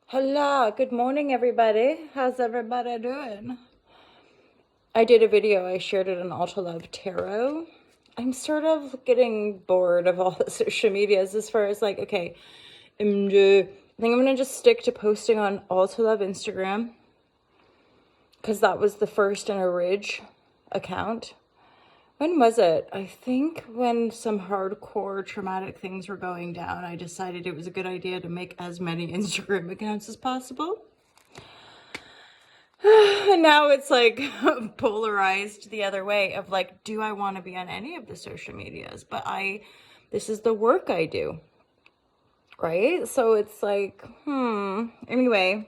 Hello, good morning, everybody. How's everybody doing? I did a video, I shared it on Alta Love Tarot. I'm sort of getting bored of all the social medias as far as like, okay, I think I'm gonna just stick to posting on Alta Love Instagram because that was the first in a Ridge account. When was it? I think when some hardcore traumatic things were going down, I decided it was a good idea to make as many Instagram accounts as possible. And now it's like polarized the other way of like, do I want to be on any of the social medias? But this is the work I do, right? So it's like, Anyway,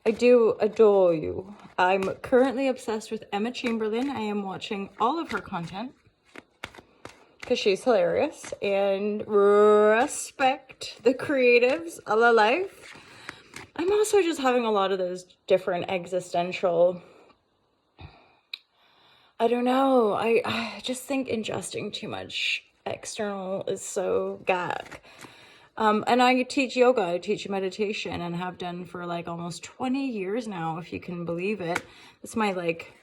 I do adore you. I'm currently obsessed with Emma Chamberlain. I am watching all of her content because she's hilarious, and respect the creatives a la life. I'm also just having a lot of those different existential, I don't know, I just think ingesting too much external is so gag. And I teach yoga, I teach meditation, and have done for like almost 20 years now, if you can believe it. It's my like,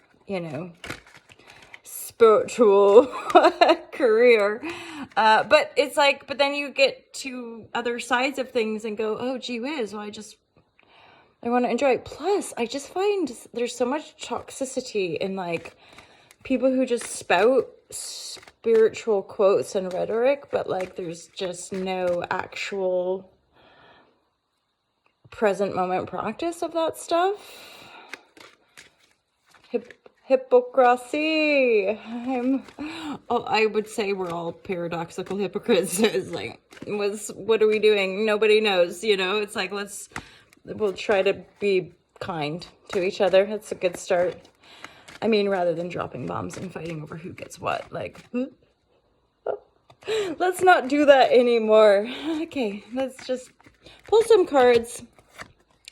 spiritual career. But it's like, but then you get to other sides of things and go, oh, gee whiz, well, I want to enjoy it. Plus, I just find there's so much toxicity in like people who just spout spiritual quotes and rhetoric, but like there's just no actual present moment practice of that stuff. Hypocrisy. I would say we're all paradoxical hypocrites. It's like, what are we doing? Nobody knows, It's like, we'll try to be kind to each other. That's a good start. I mean, rather than dropping bombs and fighting over who gets what, like, let's not do that anymore. Okay, let's just pull some cards.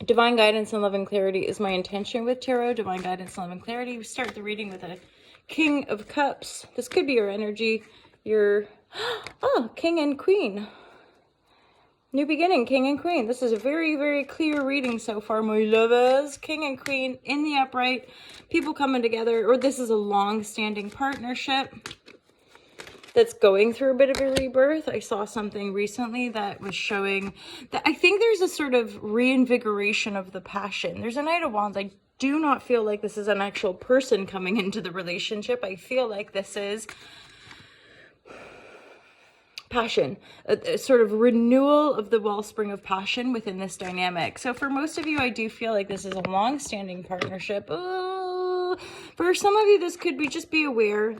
Divine guidance and love and clarity is my intention with tarot. Divine guidance and love and clarity. We start the reading with a King of Cups. This could be your energy. King and Queen. New beginning, King and Queen. This is a very, very clear reading so far, my lovers. King and Queen in the upright. People coming together, or this is a long-standing partnership that's going through a bit of a rebirth. I saw something recently that was showing that I think there's a sort of reinvigoration of the passion. There's a Knight of Wands. I do not feel like this is an actual person coming into the relationship. I feel like this is passion, a sort of renewal of the wellspring of passion within this dynamic. So for most of you, I do feel like this is a long-standing partnership. Oh, for some of you, this could be just be aware.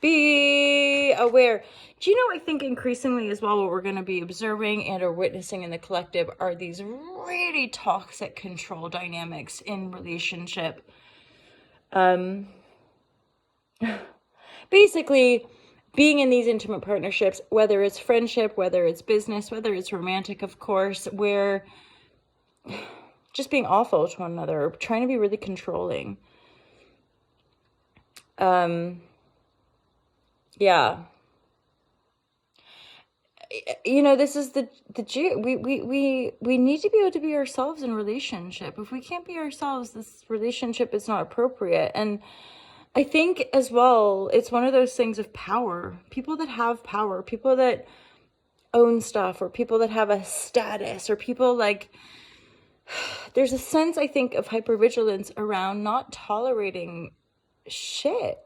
Be aware. Do you know, I think increasingly as well, what we're going to be observing and or witnessing in the collective are these really toxic control dynamics in relationship. Basically, being in these intimate partnerships, whether it's friendship, whether it's business, whether it's romantic, of course, where just being awful to one another, trying to be really controlling. Yeah. This is we need to be able to be ourselves in relationship. If we can't be ourselves, this relationship is not appropriate. And I think as well, it's one of those things of power. People that have power, people that own stuff, or people that have a status, or people like, there's a sense, I think, of hypervigilance around not tolerating shit,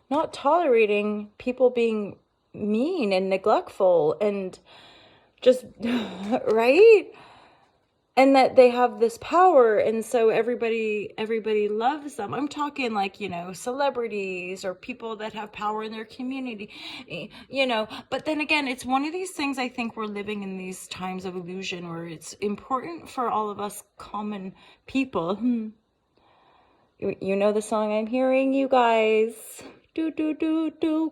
not tolerating people being mean and neglectful and just, right? And that they have this power, and so everybody loves them. I'm talking like, celebrities or people that have power in their community, But then again, it's one of these things, I think we're living in these times of illusion where it's important for all of us common people. You know the song I'm hearing, you guys.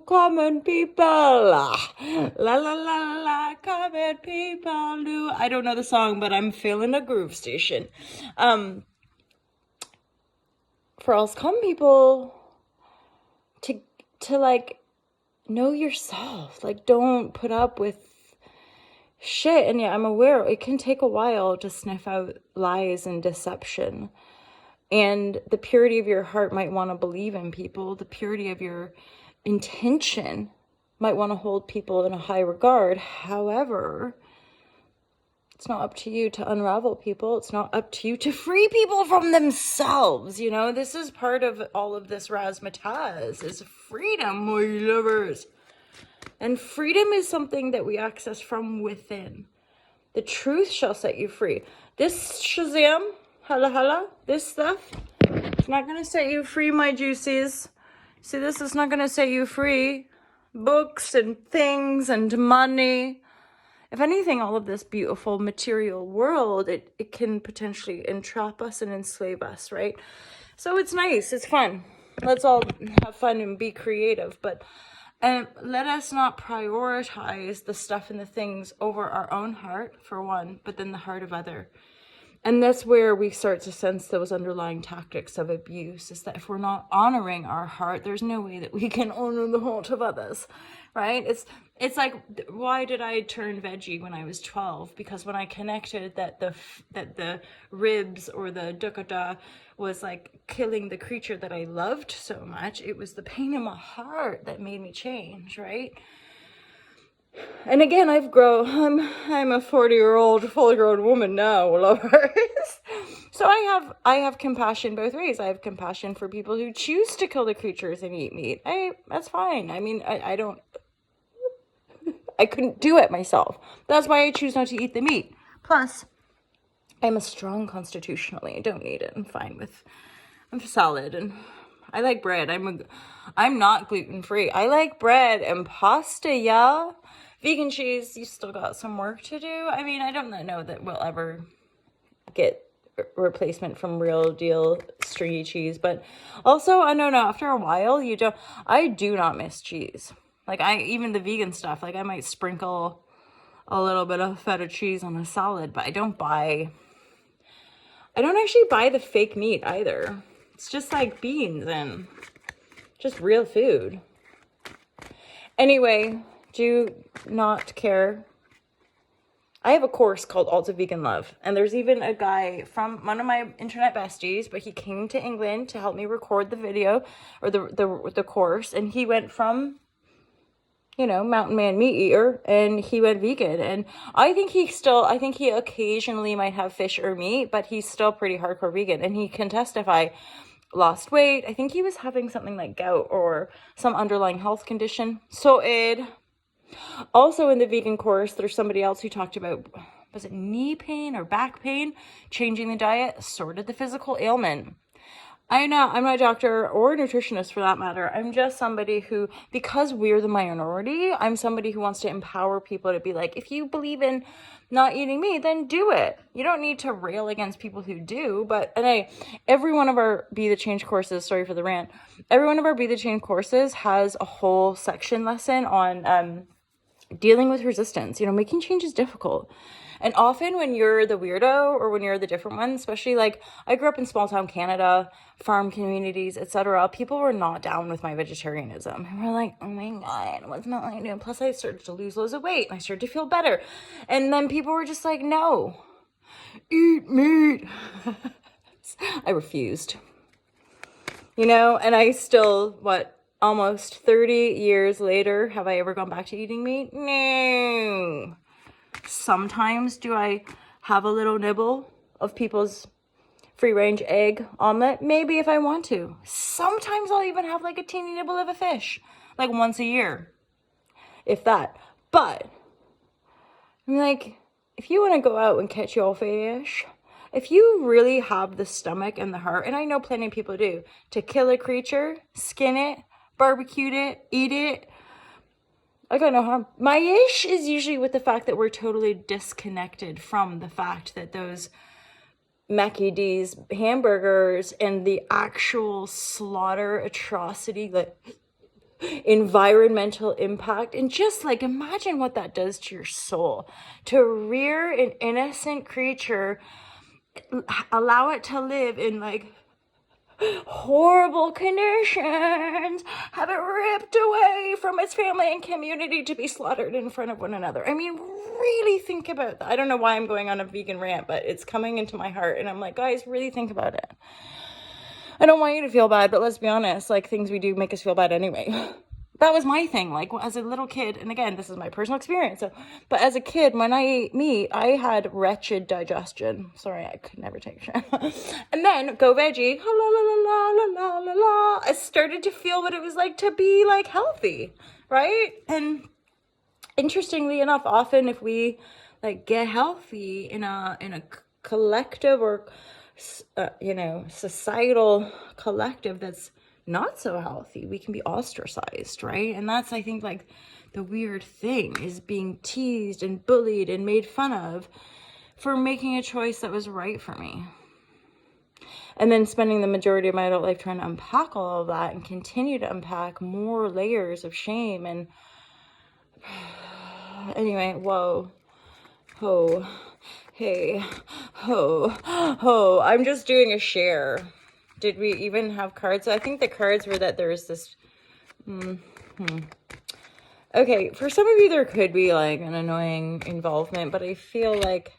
Common people. La la la la, common people do. I don't know the song, but I'm feeling a groove station. For us common people to like know yourself. Like, don't put up with shit. And yeah, I'm aware it can take a while to sniff out lies and deception. And the purity of your heart might want to believe in people. The purity of your intention might want to hold people in a high regard. However, it's not up to you to unravel people. It's not up to you to free people from themselves. You know, this is part of all of this razzmatazz, is freedom, my lovers. And freedom is something that we access from within. The truth shall set you free. This Shazam, hala, this stuff, it's not going to set you free, my juicies. See, this is not going to set you free. Books and things and money. If anything, all of this beautiful material world, it can potentially entrap us and enslave us, right? So it's nice. It's fun. Let's all have fun and be creative. But let us not prioritize the stuff and the things over our own heart, for one, but then the heart of other. And that's where we start to sense those underlying tactics of abuse, is that if we're not honoring our heart, there's no way that we can honor the heart of others, right? It's like, why did I turn veggie when I was 12? Because when I connected that the ribs or the dukkata was like killing the creature that I loved so much, it was the pain in my heart that made me change, right? And again, I've grown. I'm a 40-year-old, fully grown woman now, lovers. So I have compassion both ways. I have compassion for people who choose to kill the creatures and eat meat. That's fine. I mean, I couldn't do it myself. That's why I choose not to eat the meat. Plus, I'm a strong constitutionally. I don't need it. I'm solid, and I like bread. I'm not gluten-free. I like bread and pasta, yeah. Vegan cheese, you still got some work to do. I mean, I don't know that we'll ever get replacement from real deal stringy cheese, but also, I don't know, after a while, I do not miss cheese. Like, even the vegan stuff, like, I might sprinkle a little bit of feta cheese on a salad, but I don't actually buy the fake meat either. It's just like beans and just real food. Anyway, do not care. I have a course called Alta Vegan Love, and there's even a guy from one of my internet besties, but he came to England to help me record the video or the course, and he went from, mountain man meat eater, and he went vegan. And I think he occasionally might have fish or meat, but he's still pretty hardcore vegan, and he can testify. Lost weight. I think he was having something like gout or some underlying health condition. So also in the vegan course, there's somebody else who talked about, was it knee pain or back pain? Changing the diet sorted the physical ailment. I'm not a doctor or a nutritionist for that matter. I'm just somebody who, because we're the minority, I'm somebody who wants to empower people to be like, if you believe in not eating meat, then do it. You don't need to rail against people who do. Every one of our Be the Change courses, sorry for the rant, every one of our Be the Change courses has a whole section lesson on dealing with resistance. Making change is difficult. And often when you're the weirdo or when you're the different one, especially like I grew up in small town Canada, farm communities, etc., people were not down with my vegetarianism. And we're like, oh my God, what's not like doing? Plus I started to lose loads of weight and I started to feel better. And then people were just like, no, eat meat. I refused. And I still, almost 30 years later, have I ever gone back to eating meat? No. Sometimes do I have a little nibble of people's free-range egg omelet? Maybe, if I want to. Sometimes I'll even have like a teeny nibble of a fish, like once a year, if that. But I'm like, if you want to go out and catch your fish, if you really have the stomach and the heart, and I know plenty of people do, to kill a creature, skin it, barbecue it, eat it, I got no harm. My ish is usually with the fact that we're totally disconnected from the fact that those Mackie D's hamburgers and the actual slaughter atrocity, like environmental impact, and just like imagine what that does to your soul. To rear an innocent creature, allow it to live in like horrible conditions, have it ripped away from its family and community to be slaughtered in front of one another. I mean, really think about that. I don't know why I'm going on a vegan rant, but it's coming into my heart, and I'm like, guys, really think about it. I don't want you to feel bad, but let's be honest, like, things we do make us feel bad anyway. That was my thing, like, as a little kid, and again, this is my personal experience, so, but as a kid, when I ate meat, I had wretched digestion. Sorry, I could never take shit. And then, go veggie, la la la la la la la la, I started to feel what it was like to be, like, healthy, right? And interestingly enough, often if we, like, get healthy in a collective or societal collective that's not so healthy, we can be ostracized, right? And that's, I think, like, the weird thing is being teased and bullied and made fun of for making a choice that was right for me. And then spending the majority of my adult life trying to unpack all of that and continue to unpack more layers of shame. And anyway, whoa, ho, hey, ho, I'm just doing a share. Did we even have cards? I think the cards were that there was this, okay, for some of you there could be like an annoying involvement, but I feel like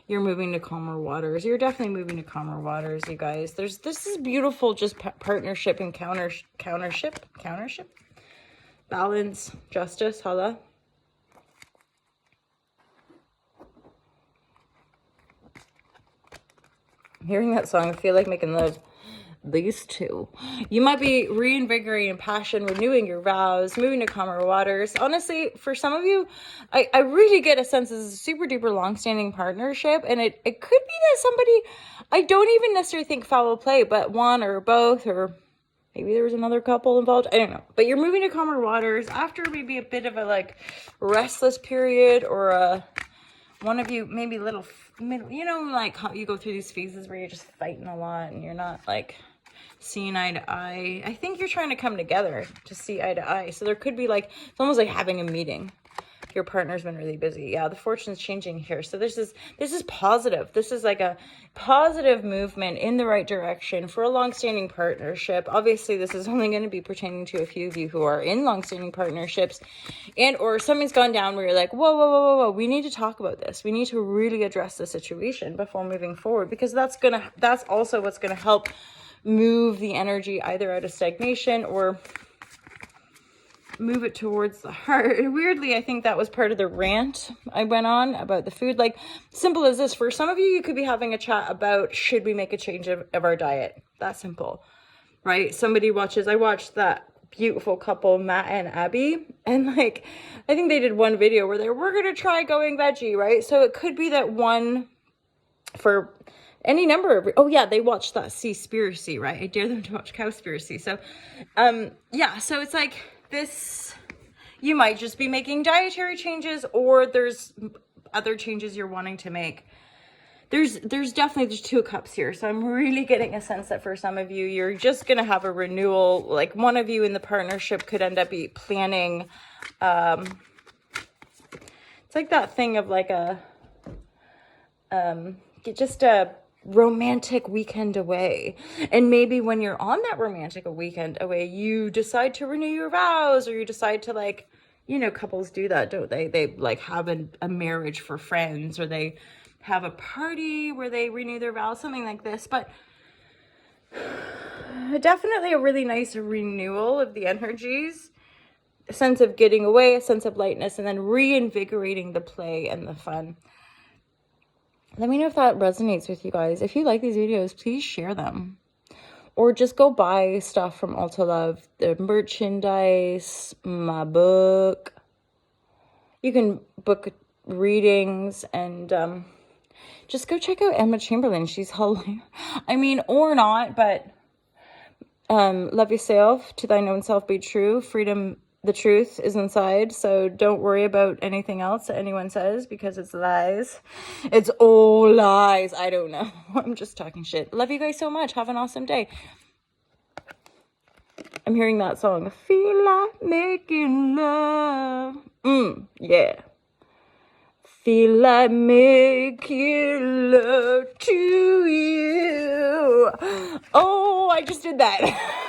you're moving to calmer waters. You're definitely moving to calmer waters, you guys. This is beautiful, just partnership and countership, balance, justice, hala. Hearing that song, I feel like making love. These two. You might be reinvigorating passion, renewing your vows, moving to calmer waters. Honestly, for some of you, I really get a sense this is a super duper long-standing partnership, and it could be that somebody, I don't even necessarily think foul play, but one or both, or maybe there was another couple involved. I don't know. But you're moving to calmer waters after maybe a bit of a like restless period, or one of you maybe little, like how you go through these phases where you're just fighting a lot and you're not like seeing eye to eye. I think you're trying to come together to see eye to eye. So there could be like, it's almost like having a meeting. Your partner's been really busy. Yeah, the fortune's changing here. So this is positive. This is like a positive movement in the right direction for a long-standing partnership. Obviously, this is only going to be pertaining to a few of you who are in long-standing partnerships, and or something's gone down where you're like, whoa, we need to talk about this. We need to really address the situation before moving forward, because that's also what's gonna help move the energy either out of stagnation or move it towards the heart. Weirdly, I think that was part of the rant I went on about the food. Like, simple as this, for some of you, you could be having a chat about, should we make a change of our diet? That simple, right? I watched that beautiful couple, Matt and Abby, and like, I think they did one video where we're gonna try going veggie, right? So it could be that one for any number of, they watched that Seaspiracy, right? I dare them to watch Cowspiracy. So, so it's like this, you might just be making dietary changes, or there's other changes you're wanting to make. There's definitely two cups here. So I'm really getting a sense that for some of you, you're just going to have a renewal. Like, one of you in the partnership could end up planning, it's like that thing of like just a romantic weekend away. And maybe when you're on that romantic weekend away, you decide to renew your vows, or you decide to, like, couples do that, don't they? They like have a marriage for friends, or they have a party where they renew their vows, something like this. But definitely a really nice renewal of the energies, a sense of getting away, a sense of lightness, and then reinvigorating the play and the fun. Let me know if that resonates with you guys. If you like these videos, please share them. Or just go buy stuff from Ulta Love, the merchandise, my book. You can book readings, and just go check out Emma Chamberlain. She's hilarious. I mean, or not, but love yourself, to thine own self be true. Freedom, the truth is inside. So don't worry about anything else that anyone says, because it's lies. It's all lies. I don't know. I'm just talking shit. Love you guys so much. Have an awesome day. I'm hearing that song. Feel like making love. Yeah. feel I make you love to you. Oh, I just did that.